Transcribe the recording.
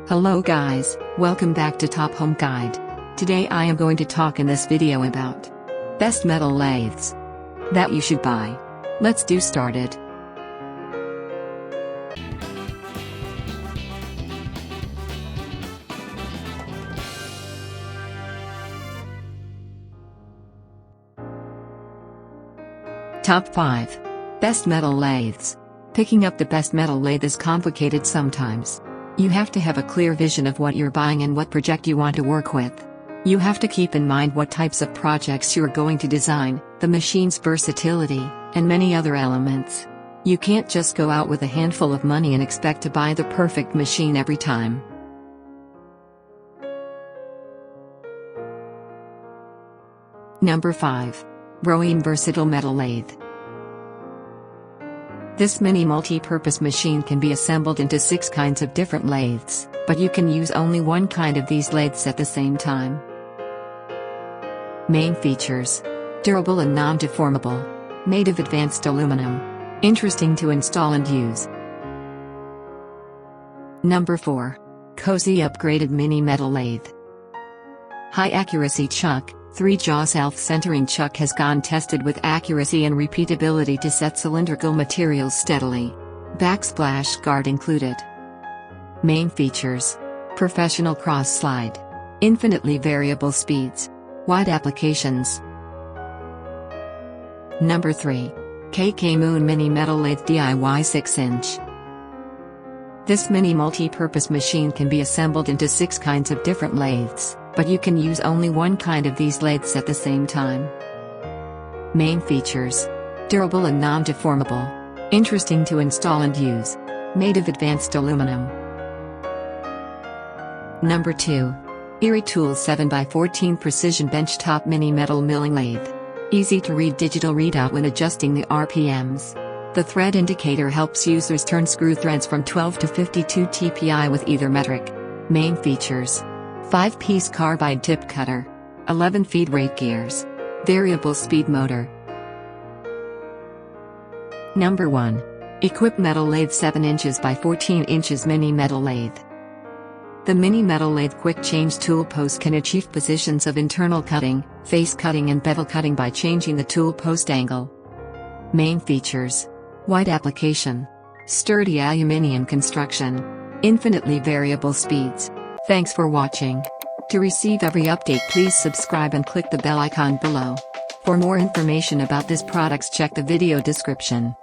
Hello guys, welcome back to Top Home Guide. Today I am going to talk in this video about best metal lathes that you should buy. Let's do started. Top 5. Best metal lathes. Picking up the best metal lathe is complicated sometimes. You have to have a clear vision of what you're buying and what project you want to work with. You have to keep in mind what types of projects you are going to design, the machine's versatility, and many other elements. You can't just go out with a handful of money and expect to buy the perfect machine every time. Number 5. ERIE Versatile Metal Lathe. This mini multi-purpose machine can be assembled into 6 kinds of different lathes, but you can use only one kind of these lathes at the same time. Main features: durable and non-deformable, made of advanced aluminum, interesting to install and use. Number 4. Cozy Upgraded Mini Metal Lathe. High accuracy chuck. 3-jaw self-centering chuck has gone tested with accuracy and repeatability to set cylindrical materials steadily. Backsplash guard included. Main features: professional cross slide, infinitely variable speeds, wide applications. Number 3. KK Moon Mini Metal Lathe DIY 6-inch. This mini multi-purpose machine can be assembled into 6 kinds of different lathes, but you can use only one kind of these lathes at the same time. Main features: durable and non-deformable, interesting to install and use, made of advanced aluminum. Number 2. ERIE Tools 7x14 Precision Benchtop Mini Metal Milling Lathe. Easy to read digital readout when adjusting the RPMs. The thread indicator helps users turn screw threads from 12 to 52 TPI with either metric. Main features: 5-piece carbide tip cutter, 11 feed rate gears, variable speed motor. Number 1. Equip Metal Lathe 7 inches by 14 inches Mini Metal Lathe. The Mini Metal Lathe quick change tool post can achieve positions of internal cutting, face cutting and bevel cutting by changing the tool post angle. Main features: wide application, sturdy aluminium construction, infinitely variable speeds. Thanks for watching. To receive every update, please subscribe and click the bell icon below. For more information about this products, check the video description.